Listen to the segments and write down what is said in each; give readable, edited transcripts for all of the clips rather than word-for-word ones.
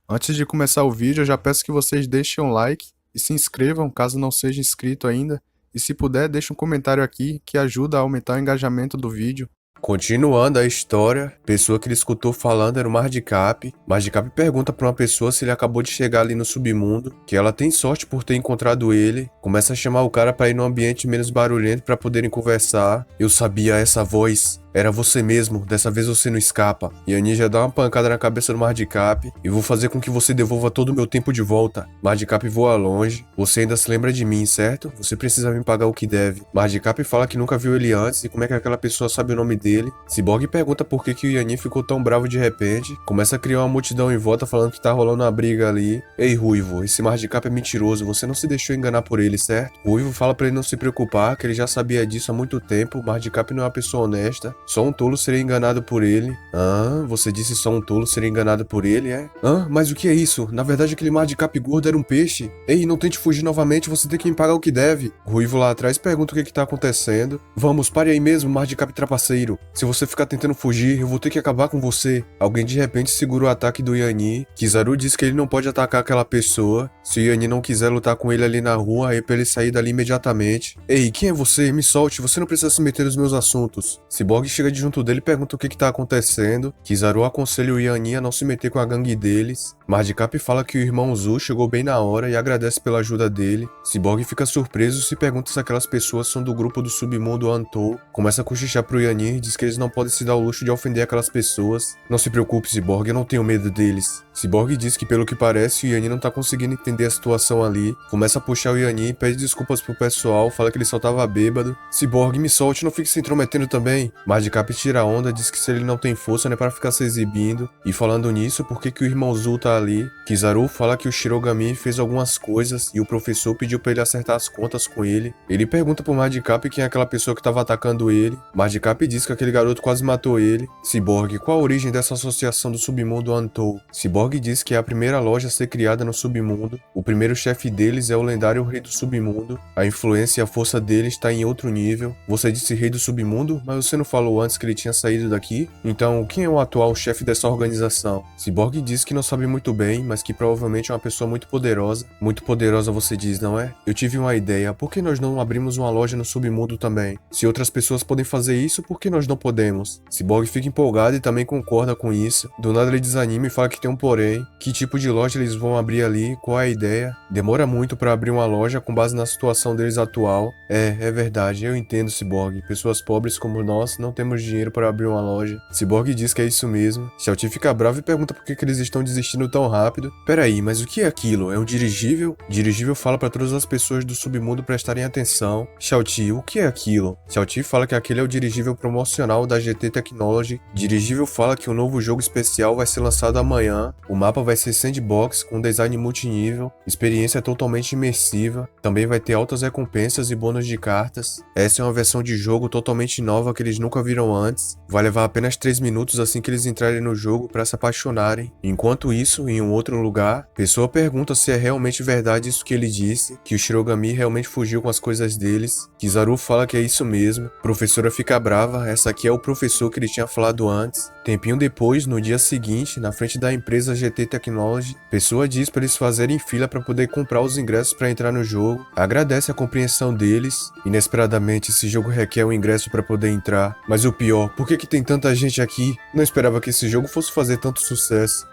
Antes de começar o vídeo, eu já peço que vocês deixem um like e se inscrevam caso não seja inscrito ainda. E se puder, deixe um comentário aqui que ajuda a aumentar o engajamento do vídeo. Continuando a história, a pessoa que ele escutou falando era o Mardicap. Mardicap pergunta para uma pessoa se ele acabou de chegar ali no submundo, que ela tem sorte por ter encontrado ele. Começa a chamar o cara para ir num ambiente menos barulhento para poderem conversar. Eu sabia essa voz. Era você mesmo, dessa vez você não escapa. E a ninja dá uma pancada na cabeça do Mardicap e vou fazer com que você devolva todo o meu tempo de volta. Mardicap voa longe. Você ainda se lembra de mim, certo? Você precisa me pagar o que deve. Mardicap fala que nunca viu ele antes e como é que aquela pessoa sabe o nome dele. Cyborg pergunta por que o Yanni ficou tão bravo de repente. Começa a criar uma multidão em volta falando que tá rolando uma briga ali. Ei, Ruivo, esse Mardicap é mentiroso. Você não se deixou enganar por ele, certo? Ruivo fala pra ele não se preocupar, que ele já sabia disso há muito tempo. Mardicap não é uma pessoa honesta. Só um tolo seria enganado por ele. Ah, você disse só um tolo seria enganado por ele, é? Ah, mas o que é isso? Na verdade aquele Mardicap gordo era um peixe. Ei, não tente fugir novamente, você tem que me pagar o que deve. Ruivo lá atrás pergunta o que tá acontecendo. Vamos, pare aí mesmo, Mardicap trapaceiro. Se você ficar tentando fugir, eu vou ter que acabar com você. Alguém de repente segura o ataque do Yanni. Kizaru diz que ele não pode atacar aquela pessoa. Se o Yanni não quiser lutar com ele ali na rua, é pra ele sair dali imediatamente. Ei, quem é você? Me solte, você não precisa se meter nos meus assuntos. Cyborg chega de junto dele e pergunta o que tá acontecendo. Kizaru aconselha o Yanni a não se meter com a gangue deles. Mardicap fala que o irmão Zu chegou bem na hora e agradece pela ajuda dele. Cyborg fica surpreso e se pergunta se aquelas pessoas são do grupo do submundo Antou. Começa a cochichar pro Yanni e diz que eles não podem se dar o luxo de ofender aquelas pessoas. Não se preocupe, Cyborg, eu não tenho medo deles. Cyborg diz que pelo que parece o Yanni não tá conseguindo entender a situação ali. Começa a puxar o Yanni, pede desculpas pro pessoal, fala que ele só tava bêbado. Cyborg, me solte, não fique se intrometendo também. Mardicap tira a onda, diz que se ele não tem força não é pra ficar se exibindo. E falando nisso, por que o irmão Zu tá ali? Kizaru fala que o Shirogami fez algumas coisas e o professor pediu pra ele acertar as contas com ele. Ele pergunta pro Mardicap quem é aquela pessoa que tava atacando ele. Mardicap diz que aquele garoto quase matou ele. Cyborg, qual a origem dessa associação do submundo Antou? Cyborg diz que é a primeira loja a ser criada no submundo. O primeiro chefe deles é o lendário Rei do Submundo. A influência e a força dele está em outro nível. Você disse Rei do Submundo, mas você não falou antes que ele tinha saído daqui? Então, quem é o atual chefe dessa organização? Cyborg diz que não sabe muito bem, mas que provavelmente é uma pessoa muito poderosa. Muito poderosa você diz, não é? Eu tive uma ideia, por que nós não abrimos uma loja no submundo também? Se outras pessoas podem fazer isso, por que nós não podemos? Cyborg fica empolgado e também concorda com isso. Do nada ele desanima e fala que tem um porém. Que tipo de loja eles vão abrir ali? Qual é a ideia? Demora muito para abrir uma loja com base na situação deles atual. É verdade, eu entendo, Cyborg. Pessoas pobres como nós não temos dinheiro para abrir uma loja. Cyborg diz que é isso mesmo. Xiaoti fica bravo e pergunta por que eles estão desistindo tão rápido. Peraí, mas o que é aquilo? É um dirigível? Dirigível fala para todas as pessoas do submundo prestarem atenção. Xiaoti, o que é aquilo? Xiaoti fala que aquele é o dirigível promocional da GT Technology. Dirigível fala que um novo jogo especial vai ser lançado amanhã. O mapa vai ser sandbox com design multinível, experiência totalmente imersiva. Também vai ter altas recompensas e bônus de cartas. Essa é uma versão de jogo totalmente nova que eles nunca viram antes. Vai levar apenas 3 minutos assim que eles entrarem no jogo para se apaixonarem. Enquanto isso, em um outro lugar, pessoa pergunta se é realmente verdade isso que ele disse, que o Shirogami realmente fugiu com as coisas deles. Kizaru fala que é isso mesmo. Professora fica brava, essa aqui é o professor que ele tinha falado antes. Tempinho depois, no dia seguinte, na frente da empresa GT Technology, pessoa diz para eles fazerem fila para poder comprar os ingressos para entrar no jogo. Agradece a compreensão deles. Inesperadamente, esse jogo requer um ingresso para poder entrar. Mas o pior, por que tem tanta gente aqui? Não esperava que esse jogo fosse fazer tanto sucesso.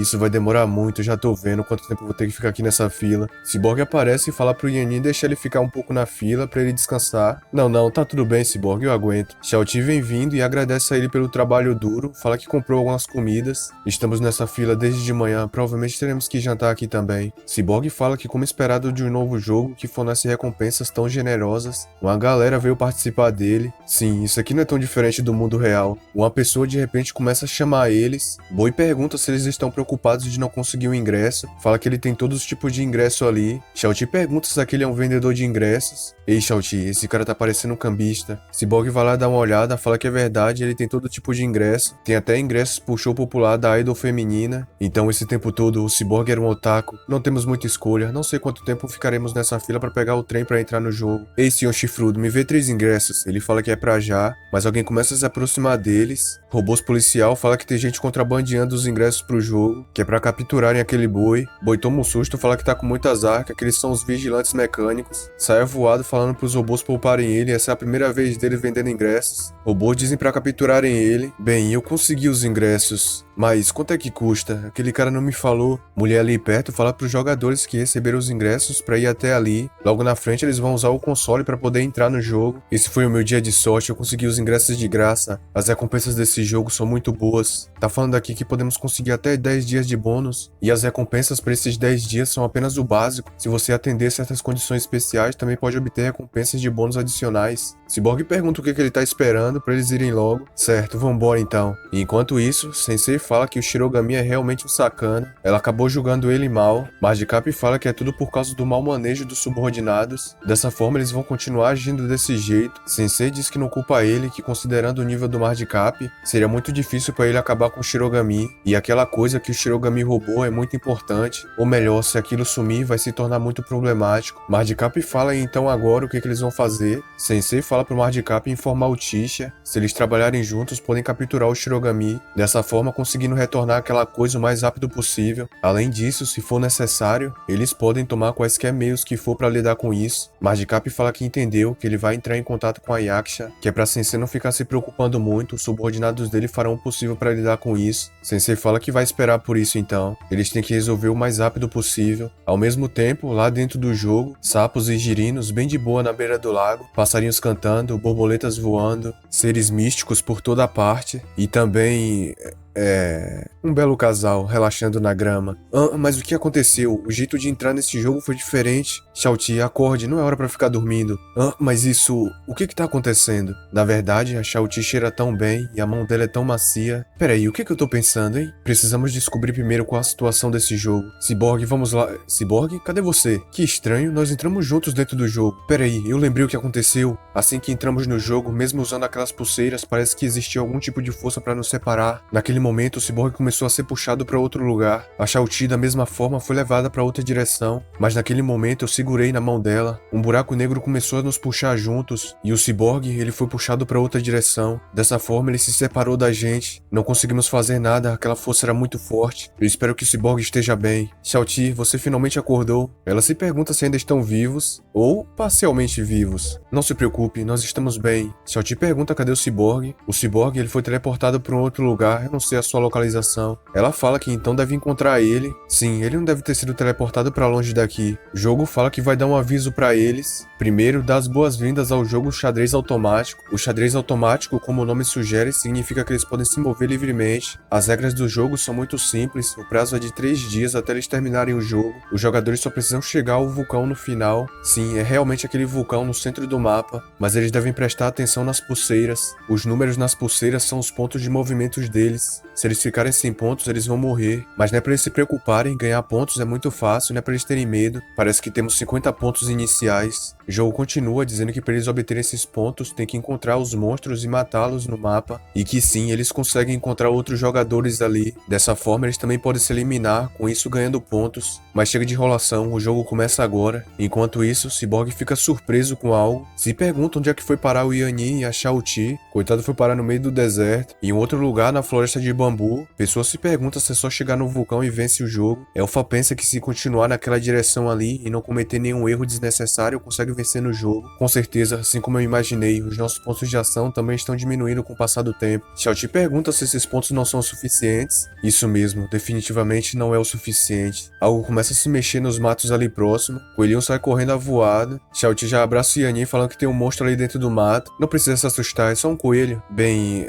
Isso vai demorar muito, já tô vendo quanto tempo eu vou ter que ficar aqui nessa fila. Cyborg aparece e fala pro Yanni deixar ele ficar um pouco na fila para ele descansar. Não, tá tudo bem, Cyborg, eu aguento. Xiaoti vem vindo e agradece a ele pelo trabalho duro, fala que comprou algumas comidas. Estamos nessa fila desde de manhã, provavelmente teremos que jantar aqui também. Cyborg fala que, como esperado de um novo jogo que fornece recompensas tão generosas, uma galera veio participar dele. Sim, isso aqui não é tão diferente do mundo real. Uma pessoa de repente começa a chamar eles. Boi pergunta se eles estão preocupados de não conseguir o ingresso. Fala que ele tem todos os tipos de ingresso ali. Xiaoti pergunta se aquele é um vendedor de ingressos. Ei, Xiaoti, esse cara tá parecendo um cambista. Cyborg vai lá dar uma olhada, fala que é verdade, ele tem todo tipo de ingresso. Tem até ingressos pro show popular da idol feminina. Então esse tempo todo o Cyborg era um otaku. Não temos muita escolha, não sei quanto tempo ficaremos nessa fila pra pegar o trem pra entrar no jogo. Ei, senhor chifrudo, me vê 3 ingressos. Ele fala que é pra já, mas alguém começa a se aproximar deles. Robôs policial fala que tem gente contrabandeando os ingressos pro jogo, que é pra capturar capturarem aquele boi. Boi toma um susto, fala que tá com muito azar, que aqueles são os vigilantes mecânicos. Sai voado falando pros robôs pouparem ele, essa é a primeira vez dele vendendo ingressos. Robôs dizem pra capturarem ele. Bem, eu consegui os ingressos, mas quanto é que custa? Aquele cara não me falou. Mulher ali perto fala pros jogadores que receberam os ingressos pra ir até ali. Logo na frente eles vão usar o console pra poder entrar no jogo. Esse foi o meu dia de sorte, eu consegui os ingressos de graça. As recompensas desse jogo são muito boas. Tá falando aqui que podemos conseguir até 10 dias de bônus. E as recompensas pra esses 10 dias são apenas o básico. Se você atender certas condições especiais, também pode obter recompensas de bônus adicionais. Cyborg pergunta o que ele tá esperando pra eles irem logo. Certo, vambora então. E enquanto isso, Sensei fala que o Shirogami é realmente um sacana. Ela acabou julgando ele mal. Madcap fala que é tudo por causa do mau manejo dos subordinados. Dessa forma eles vão continuar agindo desse jeito. Sensei diz que não culpa ele, que considerando o nível do Madcap, seria muito difícil pra ele acabar com o Shirogami. E aquela coisa que o Shirogami roubou é muito importante. Ou melhor, se aquilo sumir, vai se tornar muito problemático. Madcap fala então agora o que eles vão fazer. Sensei fala pro Madcap informar o Tisha. Se eles trabalharem juntos, podem capturar o Shirogami. Dessa forma, conseguindo retornar aquela coisa o mais rápido possível. Além disso, se for necessário, eles podem tomar quaisquer meios que for pra lidar com isso. Madcap fala que entendeu, que ele vai entrar em contato com a Yaksha, que é pra Sensei não ficar se preocupando muito, os subordinados dele farão o possível pra lidar com isso. Sensei fala que vai esperar por isso então. Eles têm que resolver o mais rápido possível. Ao mesmo tempo, lá dentro do jogo, sapos e girinos bem de boa na beira do lago, passarinhos cantando, borboletas voando, seres místicos por toda parte e também um belo casal relaxando na grama. Mas o que aconteceu? O jeito de entrar nesse jogo foi diferente. Xiaoti, acorde, não é hora pra ficar dormindo. Mas isso... O que tá acontecendo? Na verdade, a Xiaoti cheira tão bem e a mão dela é tão macia. Peraí, o que eu tô pensando, hein? Precisamos descobrir primeiro qual a situação desse jogo. Cyborg, vamos lá. Cyborg, cadê você? Que estranho, nós entramos juntos dentro do jogo. Peraí, eu lembrei o que aconteceu. Assim que entramos no jogo, mesmo usando aquelas pulseiras, parece que existia algum tipo de força pra nos separar. Naquele momento, o Cyborg começou a ser puxado para outro lugar. A Xiaoti, da mesma forma, foi levada para outra direção, mas naquele momento eu segurei na mão dela. Um buraco negro começou a nos puxar juntos, e o Cyborg, ele foi puxado para outra direção. Dessa forma, ele se separou da gente. Não conseguimos fazer nada, aquela força era muito forte. Eu espero que o Cyborg esteja bem. Xiaoti, você finalmente acordou. Ela se pergunta se ainda estão vivos, ou parcialmente vivos. Não se preocupe, nós estamos bem. Xiaoti pergunta cadê o Cyborg. O Cyborg, ele foi teleportado para um outro lugar, eu não sei a sua localização. Ela fala que então deve encontrar ele. Sim, ele não deve ter sido teleportado pra longe daqui. O jogo fala que vai dar um aviso pra eles. Primeiro, dá as boas-vindas ao jogo xadrez automático. O xadrez automático, como o nome sugere, significa que eles podem se mover livremente. As regras do jogo são muito simples. O prazo é de 3 dias até eles terminarem o jogo. Os jogadores só precisam chegar ao vulcão no final. Sim, é realmente aquele vulcão no centro do mapa, mas eles devem prestar atenção nas pulseiras. Os números nas pulseiras são os pontos de movimentos deles. Se eles ficarem sem pontos, eles vão morrer. Mas não é pra eles se preocuparem, ganhar pontos é muito fácil, não é pra eles terem medo. Parece que temos 50 pontos iniciais. O jogo continua dizendo que para eles obterem esses pontos, tem que encontrar os monstros e matá-los no mapa. E que sim, eles conseguem encontrar outros jogadores ali. Dessa forma, eles também podem se eliminar, com isso ganhando pontos. Mas chega de enrolação, o jogo começa agora. Enquanto isso, Cyborg fica surpreso com algo. Se pergunta onde é que foi parar o Yanni e a Xiaoti. Coitado, foi parar no meio do deserto. Em outro lugar, na floresta de bambu. Pessoa se pergunta se é só chegar no vulcão e vence o jogo. Elfa pensa que se continuar naquela direção ali e não cometer nenhum erro desnecessário, consegue vencer no jogo. Com certeza, assim como eu imaginei, os nossos pontos de ação também estão diminuindo com o passar do tempo. Xiaoti pergunta se esses pontos não são suficientes. Isso mesmo, definitivamente não é o suficiente. Algo começa a se mexer nos matos ali próximo. Coelhinho sai correndo avoado. Xiaoti já abraça o Yanni falando que tem um monstro ali dentro do mato. Não precisa se assustar, é só um coelho. Bem,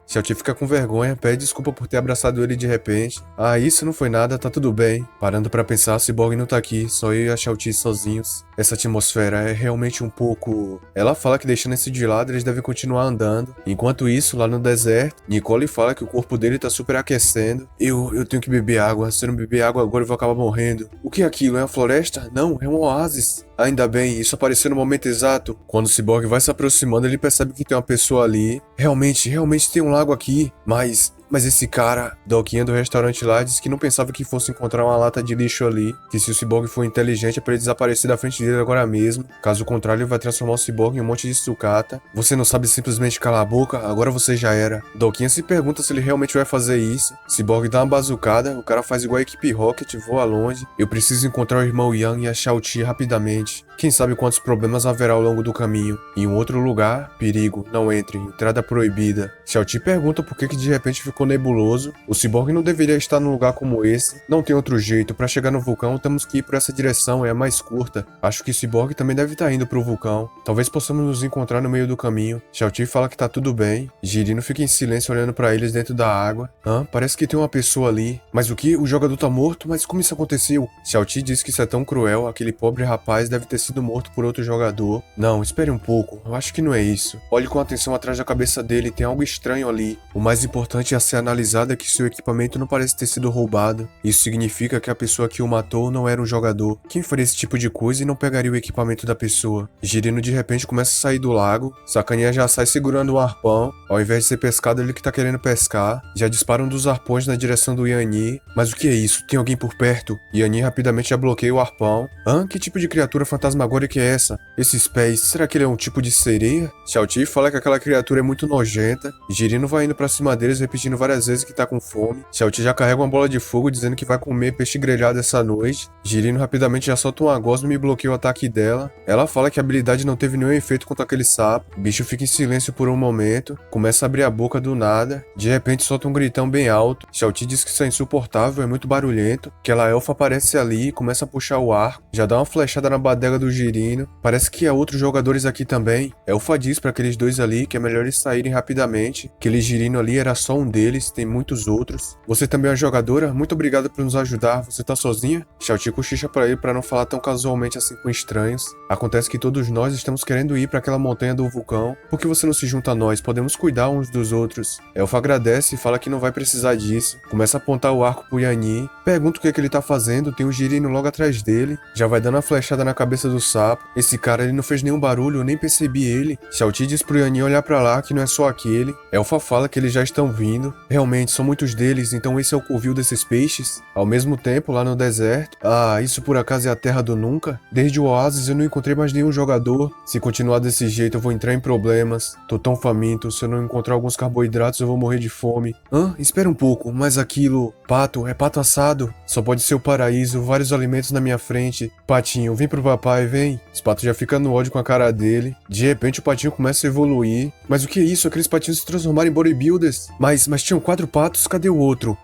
Xiaoti fica com vergonha, pede desculpa por ter abraçado ele de repente. Ah, isso não foi nada, tá tudo bem. Parando pra pensar, Cyborg não tá aqui, só eu e a Xiaoti sozinhos. Essa atmosfera é realmente um pouco... Ela fala que deixando esse de lado, eles devem continuar andando. Enquanto isso, lá no deserto, Nicole fala que o corpo dele tá super aquecendo. Eu tenho que beber água, se eu não beber água agora eu vou acabar morrendo. O que é aquilo? É uma floresta? Não, é um oásis. Ainda bem, isso apareceu no momento exato. Quando o Cyborg vai se aproximando, ele percebe que tem uma pessoa ali. Realmente tem um lago aqui. Mas Mas esse cara, Doquinha do restaurante lá, disse que não pensava que fosse encontrar uma lata de lixo ali, que se o ciborgue for inteligente é pra ele desaparecer da frente dele agora mesmo. Caso contrário, ele vai transformar o ciborgue em um monte de sucata. Você não sabe simplesmente calar a boca? Agora você já era. Doquinha se pergunta se ele realmente vai fazer isso. Ciborgue dá uma bazucada, o cara faz igual a equipe Rocket, voa longe. Eu preciso encontrar o irmão Yang e a Shao-Ti rapidamente. Quem sabe quantos problemas haverá ao longo do caminho. Em um outro lugar, perigo, não entre, entrada proibida. Shao-Ti pergunta por que de repente ficou nebuloso. O ciborgue não deveria estar num lugar como esse. Não tem outro jeito, pra chegar no vulcão temos que ir por essa direção, é a mais curta. Acho que o ciborgue também deve estar indo pro vulcão. Talvez possamos nos encontrar no meio do caminho. Shao-Ti fala que tá tudo bem. Jirino fica em silêncio olhando pra eles dentro da água. Parece que tem uma pessoa ali. Mas o que? O jogador tá morto? Mas como isso aconteceu? Shao-Ti diz que isso é tão cruel, aquele pobre rapaz deve ter sido morto por outro jogador. Não, espere um pouco, eu acho que não é isso. Olhe com atenção atrás da cabeça dele, tem algo estranho ali. O mais importante a ser analisado é que seu equipamento não parece ter sido roubado. Isso significa que a pessoa que o matou não era um jogador. Quem faria esse tipo de coisa e não pegaria o equipamento da pessoa? Jirino de repente começa a sair do lago, Sacaninha já sai segurando o arpão, ao invés de ser pescado ele que tá querendo pescar. Já dispara um dos arpões na direção do Yanni. Mas o que é isso? Tem alguém por perto? Yanni rapidamente já bloqueia o arpão. Que tipo de criatura fantasmagórica é essa? Esses pés, será que ele é um tipo de sereia? Shao-Ti fala que aquela criatura é muito nojenta. Jirino vai indo pra cima deles, repetindo várias vezes que tá com fome. Shao-Ti já carrega uma bola de fogo, dizendo que vai comer peixe grelhado essa noite. Jirino rapidamente já solta uma gosma e bloqueia o ataque dela. Ela fala que a habilidade não teve nenhum efeito contra aquele sapo. O bicho fica em silêncio por um momento, começa a abrir a boca do nada. De repente solta um gritão bem alto. Shao-Ti diz que isso é insuportável, é muito barulhento. Aquela elfa aparece ali e começa a puxar o arco. Já dá uma flechada na badega do Jirino. Parece que há outros jogadores aqui também. Elfa diz pra aqueles dois ali que é melhor eles saírem rapidamente. Aquele Jirino ali era só um deles, tem muitos outros. Você também é uma jogadora? Muito obrigado por nos ajudar. Você tá sozinha? Shao-Ti cochicha pra ele pra não falar tão casualmente assim com estranhos. Acontece que todos nós estamos querendo ir pra aquela montanha do vulcão. Por que você não se junta a nós? Podemos cuidar uns dos outros. Elfa agradece e fala que não vai precisar disso. Começa a apontar o arco pro Yanni. Pergunta o que ele tá fazendo, tem um Jirino logo atrás dele. Já vai dando uma flechada na cabeça do sapo. Esse cara, ele não fez nenhum barulho, eu nem percebi ele. Shao-Ti diz pro Yanni olhar pra lá, que não é só aquele. Elfa fala que eles já estão vindo. Realmente, são muitos deles, então esse é o covil desses peixes? Ao mesmo tempo, lá no deserto. Isso por acaso é a terra do nunca? Desde o oásis eu não encontrei mais nenhum jogador. Se continuar desse jeito eu vou entrar em problemas. Tô tão faminto, se eu não encontrar alguns carboidratos eu vou morrer de fome. Espera um pouco, mas aquilo... Pato, é pato assado? Só pode ser o paraíso, vários alimentos na minha frente. Patinho, vem pro papai, vem. Os patos já ficam no ódio com a cara dele. De repente o patinho começa a evoluir. Mas o que é isso? Aqueles patinhos se transformaram em bodybuilders? Mas tinham 4 patos, cadê o outro?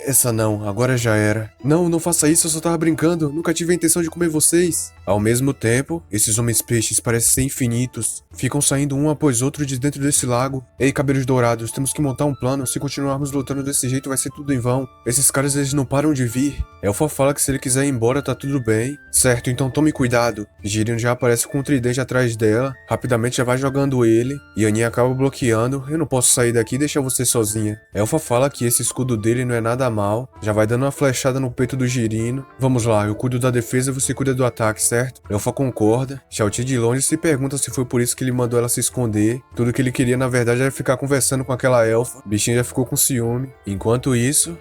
Essa não, agora já era. Não faça isso, eu só tava brincando. Nunca tive a intenção de comer vocês. Ao mesmo tempo, esses homens peixes parecem ser infinitos. Ficam saindo um após outro de dentro desse lago. Ei, cabelos dourados, temos que montar um plano. Se continuarmos lutando desse jeito vai ser tudo em vão. Esses caras, eles não param de vir. Elfa fala que se ele quiser ir embora tá tudo bem. Certo, então tome cuidado. Jirino já aparece com um tridente atrás dela. Rapidamente já vai jogando ele. Yanni acaba bloqueando. Eu não posso sair daqui e deixar você sozinha. Elfa fala que esse escudo dele não é nada mal. Já vai dando uma flechada no peito do Jirino. Vamos lá, eu cuido da defesa e você cuida do ataque, certo? Elfa concorda. Shao-Ti de longe se pergunta se foi por isso que ele mandou ela se esconder. Tudo que ele queria na verdade era ficar conversando com aquela elfa. O bichinho já ficou com ciúme. Enquanto isso...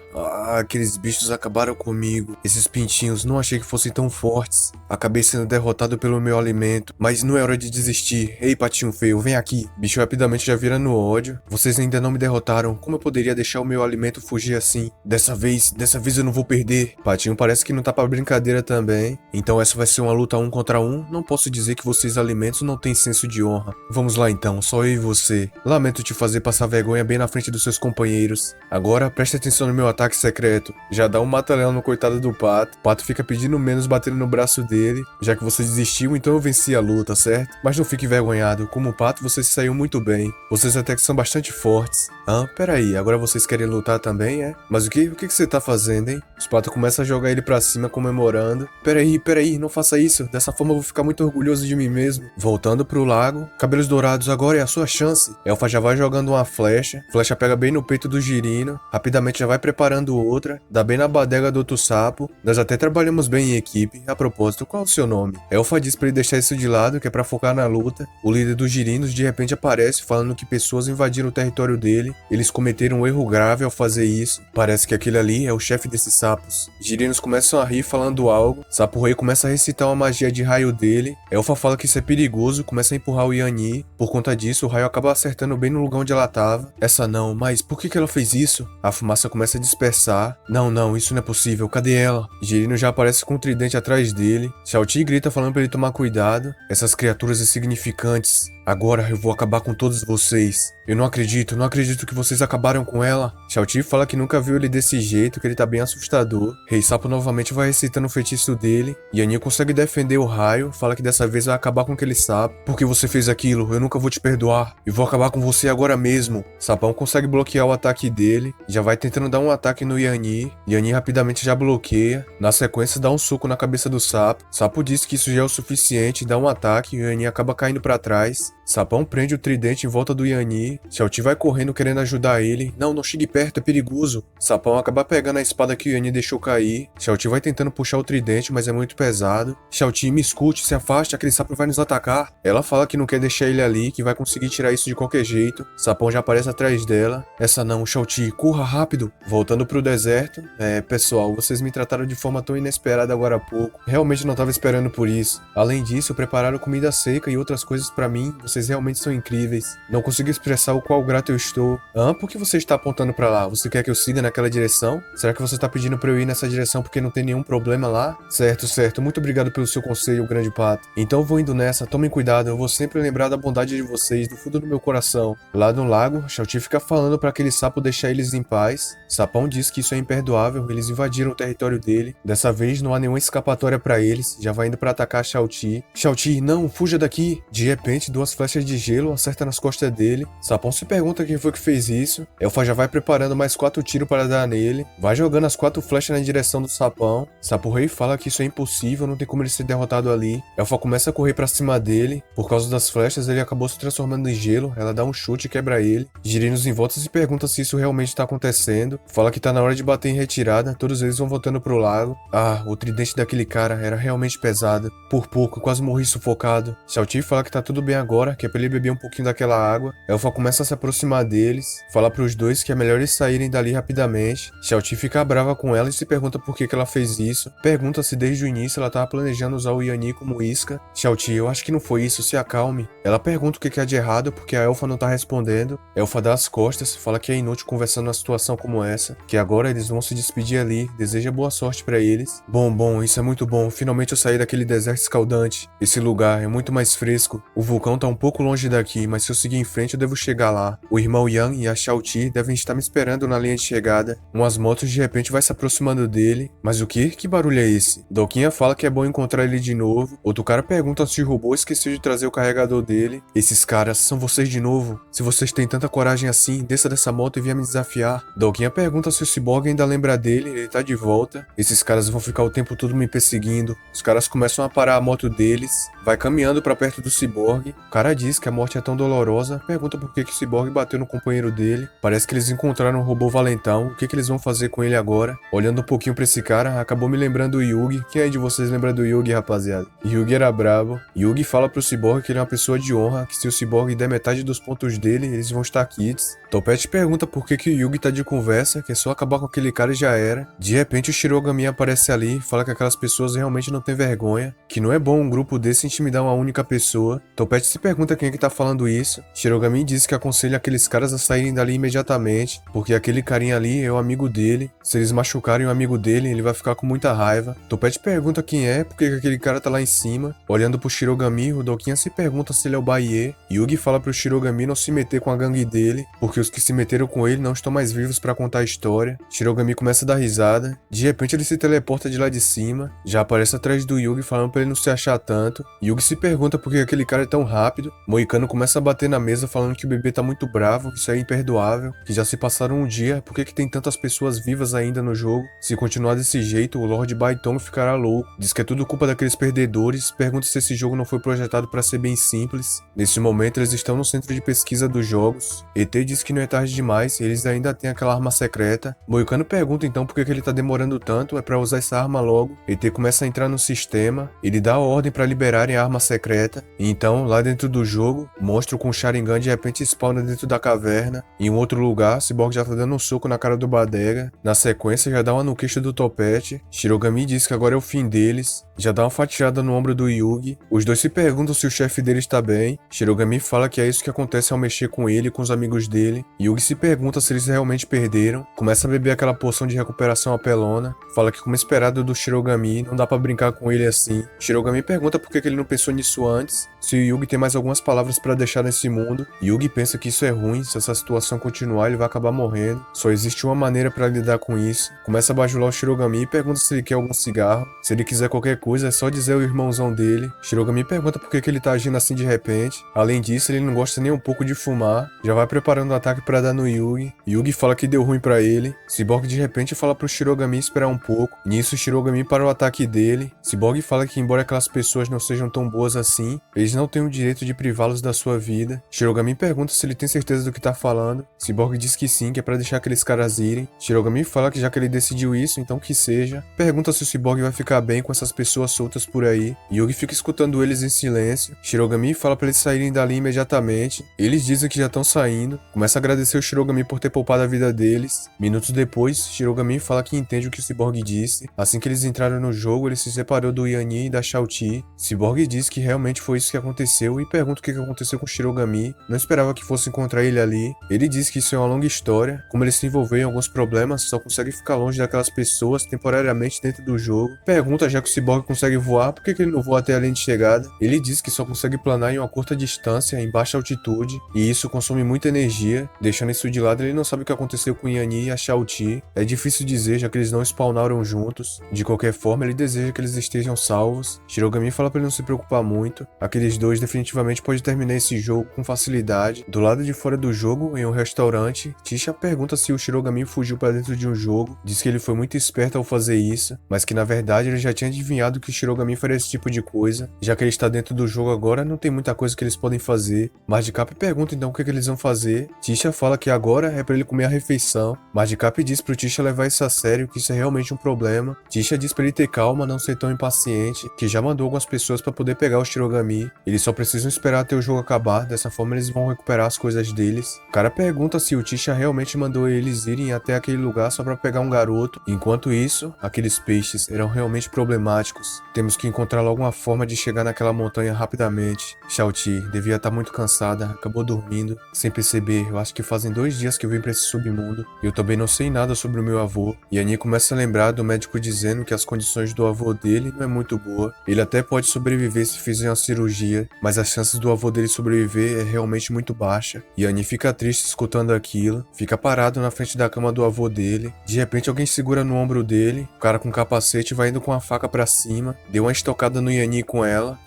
aqueles bichos acabaram comigo. Esses pintinhos, não achei que fossem tão fortes. Acabei sendo derrotado pelo meu alimento. Mas não é hora de desistir. Ei, patinho feio, vem aqui. Bicho rapidamente já vira no ódio. Vocês ainda não me derrotaram. Como eu poderia deixar o meu alimento fugir assim? Dessa vez eu não vou perder. Patinho parece que não tá pra brincadeira também. Então essa vai ser uma luta 1 contra 1. Não posso dizer que vocês alimentos não têm senso de honra. Vamos lá então, só eu e você. Lamento te fazer passar vergonha bem na frente dos seus companheiros. Agora preste atenção no meu ataque secreto. Já dá um mata-leão no coitado do pato. O pato fica pedindo menos batendo no braço dele. Já que você desistiu, então eu venci a luta, certo? Mas não fique envergonhado. Como pato, você se saiu muito bem. Vocês até que são bastante fortes. Peraí, agora vocês querem lutar também, é? Mas o que você tá fazendo, hein? Os patos começam a jogar ele pra cima, comemorando. Peraí, não faça isso. Dessa forma eu vou ficar muito orgulhoso de mim mesmo. Voltando pro lago. Cabelos dourados, agora é a sua chance. Elfa já vai jogando uma flecha. Flecha pega bem no peito do Jirino. Rapidamente já vai preparando outra. Dá bem na badega do outro sapo. Nós até trabalhamos bem em equipe. A propósito, qual é o seu nome? Elfa diz pra ele deixar isso de lado, que é pra focar na luta. O líder dos Jirinos de repente aparece falando que pessoas invadiram o território dele. Eles cometeram cometer um erro grave ao fazer isso. Parece que aquele ali é o chefe desses sapos. Girinos começam a rir falando algo. Sapo Rei começa a recitar uma magia de raio dele. Elfa fala que isso é perigoso, começa a empurrar o Yanni. Por conta disso, o raio acaba acertando bem no lugar onde ela tava. Essa não, mas por que ela fez isso? A fumaça começa a dispersar. Não, isso não é possível, cadê ela? Girino já aparece com um tridente atrás dele. Xiaoti grita falando pra ele tomar cuidado. Essas criaturas insignificantes. Agora eu vou acabar com todos vocês. Eu não acredito que vocês acabaram com ela. Xiaoti fala que nunca viu ele desse jeito, que ele tá bem assustador. Rei Sapo novamente vai recitando o feitiço dele. Yanni consegue defender o raio, fala que dessa vez vai acabar com aquele sapo. Por que você fez aquilo? Eu nunca vou te perdoar. Eu vou acabar com você agora mesmo. Sapão consegue bloquear o ataque dele, já vai tentando dar um ataque no Yanni. Yanni rapidamente já bloqueia. Na sequência dá um soco na cabeça do sapo. Sapo diz que isso já é o suficiente, dá um ataque e o Yanni acaba caindo pra trás. Sapão prende o tridente em volta do Yanni. Xiaoti vai correndo querendo ajudar ele. Não chegue perto, é perigoso. Sapão acaba pegando a espada que o Yanni deixou cair. Xiaoti vai tentando puxar o tridente, mas é muito pesado. Xiaoti, me escute, se afaste, aquele sapo vai nos atacar. Ela fala que não quer deixar ele ali, que vai conseguir tirar isso de qualquer jeito. Sapão já aparece atrás dela. Essa não, Xiaoti, corra rápido. Voltando pro deserto. Pessoal, vocês me trataram de forma tão inesperada agora há pouco. Realmente não tava esperando por isso. Além disso, prepararam comida seca e outras coisas pra mim. Vocês realmente são incríveis. Não consigo expressar o qual grato eu estou. Por que você está apontando pra lá? Você quer que eu siga naquela direção? Será que você está pedindo pra eu ir nessa direção porque não tem nenhum problema lá? Certo. Muito obrigado pelo seu conselho, grande pato. Então eu vou indo nessa. Tomem cuidado. Eu vou sempre lembrar da bondade de vocês, do fundo do meu coração. Lá no lago, Xiaoti fica falando pra aquele sapo deixar eles em paz. Sapão diz que isso é imperdoável. Eles invadiram o território dele. Dessa vez não há nenhuma escapatória pra eles. Já vai indo pra atacar Xiaoti. Xiaoti, não, fuja daqui. De repente, duas flechas de gelo acertam nas costas dele. Sapão se pergunta quem foi que fez isso. Elfa já vai preparando mais 4 tiros para dar nele. Vai jogando as 4 flechas na direção do Sapão. Sapo Rei fala que isso é impossível, não tem como ele ser derrotado ali. Elfa começa a correr pra cima dele. Por causa das flechas, ele acabou se transformando em gelo. Ela dá um chute e quebra ele. Girinos em volta se pergunta se isso realmente tá acontecendo. Fala que tá na hora de bater em retirada. Todos eles vão voltando pro lago. O tridente daquele cara era realmente pesado. Por pouco, quase morri sufocado. Xiaoti fala que tá tudo bem agora, que é pra ele beber um pouquinho daquela água. Elfa começa a se aproximar deles, fala pros dois que é melhor eles saírem dali rapidamente. Xiaoti fica brava com ela e se pergunta por que ela fez isso. Pergunta se desde o início ela tava planejando usar o Yanni como isca. Xiaoti, eu acho que não foi isso, se acalme. Ela pergunta o que é de errado porque a Elfa não tá respondendo. Elfa dá as costas, fala que é inútil conversar numa situação como essa, que agora eles vão se despedir ali, deseja boa sorte pra eles. Bom, isso é muito bom, finalmente eu saí daquele deserto escaldante. Esse lugar é muito mais fresco. O vulcão tá um pouco longe daqui, mas se eu seguir em frente eu devo chegar lá. O irmão Yang e a Xiaoti devem estar me esperando na linha de chegada. Umas motos de repente vai se aproximando dele. Mas o que? Que barulho é esse? Doquinha fala que é bom encontrar ele de novo. Outro cara pergunta se o robô esqueceu de trazer o carregador dele. Esses caras são vocês de novo? Se vocês têm tanta coragem assim, desça dessa moto e venha me desafiar. Doquinha pergunta se o Cyborg ainda lembra dele, ele tá de volta. Esses caras vão ficar o tempo todo me perseguindo. Os caras começam a parar a moto deles. Vai caminhando pra perto do Cyborg. O cara diz que a morte é tão dolorosa. Pergunta por que o Cyborg bateu no companheiro dele. Parece que eles encontraram um robô valentão. O que eles vão fazer com ele agora? Olhando um pouquinho pra esse cara, acabou me lembrando do Yugi. Quem aí de vocês lembra do Yugi, rapaziada? Yugi era brabo. Yugi fala pro Cyborg que ele é uma pessoa de honra, que se o Cyborg der metade dos pontos dele, eles vão estar quites. Topete pergunta por que o Yugi tá de conversa, que é só acabar com aquele cara e já era. De repente o Shirogami aparece ali, fala que aquelas pessoas realmente não têm vergonha, que não é bom um grupo desse intimidar uma única pessoa. Topete se pergunta quem é que tá falando isso. Shirogami diz que aconselha aqueles caras a saírem dali imediatamente, porque aquele carinha ali é o amigo dele. Se eles machucarem o amigo dele, ele vai ficar com muita raiva. Topete pergunta quem é, porque aquele cara tá lá em cima. Olhando pro Shirogami, o Doquinha se pergunta se ele é o Baiê. Yugi fala pro Shirogami não se meter com a gangue dele, porque os que se meteram com ele não estão mais vivos pra contar a história. Shirogami começa a dar risada. De repente ele se teleporta de lá de cima. Já aparece atrás do Yugi falando pra ele não se achar tanto. Yugi se pergunta por que aquele cara é tão rápido. Moicano começa a bater na mesa falando que o bebê tá muito bravo, que isso é imperdoável, que já se passaram um dia, por que tem tantas pessoas vivas ainda no jogo? Se continuar desse jeito, o Lord Baiton ficará louco. Diz que é tudo culpa daqueles perdedores. Pergunta se esse jogo não foi projetado pra ser bem simples. Nesse momento eles estão no centro de pesquisa dos jogos. ET diz que não é tarde demais, eles ainda têm aquela arma secreta. Moicano pergunta então por que ele tá demorando tanto, é pra usar essa arma logo. ET começa a entrar no sistema, ele dá a ordem pra liberarem a arma secreta. E então, lá dentro do jogo, monstro com Sharingan de repente spawna dentro da caverna. Em um outro lugar, Cyborg Cyborg já tá dando um soco na cara do Badega. Na sequência, já dá uma no queixo do Topete. Shirogami diz que agora é o fim deles. Já dá uma fatiada no ombro do Yugi. Os dois se perguntam se o chefe deles está bem. Shirogami fala que é isso que acontece ao mexer com ele e com os amigos dele. Yugi se pergunta se eles realmente perderam. Começa a beber aquela poção de recuperação apelona. Fala que, como esperado do Shirogami, não dá pra brincar com ele assim. Shirogami pergunta por que ele não pensou nisso antes. Se o Yugi tem mais algumas palavras pra deixar nesse mundo. Yugi pensa que isso é ruim. Se essa situação continuar, ele vai acabar morrendo. Só existe uma maneira pra lidar com isso. Começa a bajular o Shirogami e pergunta se ele quer algum cigarro. Se ele quiser qualquer coisa, é só dizer ao irmãozão dele. Shirogami pergunta por que ele tá agindo assim de repente. Além disso, ele não gosta nem um pouco de fumar. Já vai preparando o ataque pra dar no Yugi. Yugi fala que deu ruim pra ele. Cyborg de repente fala pro Shirogami esperar um pouco. Nisso, Shirogami para o ataque dele. Cyborg fala que, embora aquelas pessoas não sejam tão boas assim, eles não têm o direito de privá-los da sua vida. Shirogami pergunta se ele tem certeza do que tá falando. Cyborg diz que sim, que é pra deixar aqueles caras irem. Shirogami fala que já que ele decidiu isso, então que seja. Pergunta se o Cyborg vai ficar bem com essas pessoas soltas por aí. Yugi fica escutando eles em silêncio. Shirogami fala pra eles saírem dali imediatamente. Eles dizem que já estão saindo. Começa a agradecer o Shirogami por ter poupado a vida deles. Minutos depois, Shirogami fala que entende o que o Cyborg disse. Assim que eles entraram no jogo, ele se separou do Yanni e da Shao-Ti. Cyborg diz que realmente foi isso que aconteceu e pergunta o que aconteceu com o Shirogami. Não esperava que fosse encontrar ele ali. Ele diz que isso é uma longa história. Como ele se envolveu em alguns problemas, só consegue ficar longe daquelas pessoas temporariamente dentro do jogo. Pergunta, já que o Cyborg consegue voar, por que ele não voa até a linha de chegada? Ele diz que só consegue planar em uma curta distância, em baixa altitude, e isso consome muita energia. Deixando isso de lado, ele não sabe o que aconteceu com o Yanni e a Shao-Ti. É difícil dizer, já que eles não spawnaram juntos. De qualquer forma, ele deseja que eles estejam salvos. Shirogami fala pra ele não se preocupar muito. Aqueles dois definitivamente podem terminar esse jogo com facilidade. Do lado de fora do jogo, em um restaurante, Tisha pergunta se o Shirogami fugiu pra dentro de um jogo. Diz que ele foi muito esperto ao fazer isso, mas que na verdade ele já tinha adivinhado que o Shirogami faria esse tipo de coisa. Já que ele está dentro do jogo agora, não tem muita coisa que eles podem fazer. Madcap pergunta então o que eles vão fazer. Tisha fala que agora é pra ele comer a refeição. Madcap diz pro Tisha levar isso a sério, que isso é realmente um problema. Tisha diz pra ele ter calma, não ser tão impaciente, que já mandou algumas pessoas pra poder pegar o Shirogami. Eles só precisam esperar até o jogo acabar, dessa forma eles vão recuperar as coisas deles. O cara pergunta se o Tisha realmente mandou eles irem até aquele lugar só pra pegar um garoto. Enquanto isso, aqueles peixes eram realmente problemáticos. Temos que encontrar logo uma forma de chegar naquela montanha rapidamente. Shao-Ti devia estar muito cansada, acabou dormindo. Sem perceber, eu acho que fazem 2 dias que eu vim pra esse submundo. Eu também não sei nada sobre o meu avô. E Annie começa a lembrar do médico dizendo que as condições do avô dele não é muito boa. Ele até pode sobreviver se fizer uma cirurgia, mas as chances do avô dele sobreviver é realmente muito baixa. E Annie fica triste escutando aquilo, fica parado na frente da cama do avô dele. De repente alguém segura no ombro dele, o cara com capacete vai indo com a faca pra cima, deu uma estocada no Yanni com ela.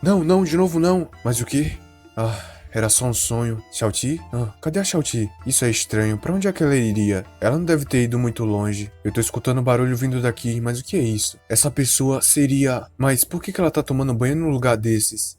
Não, não, de novo não. Mas o quê? Era só um sonho. Shao-Ti? Cadê a Shao-Ti? Isso é estranho. Pra onde é que ela iria? Ela não deve ter ido muito longe. Eu tô escutando barulho vindo daqui, mas o que é isso? Essa pessoa seria... Mas por que ela tá tomando banho num lugar desses?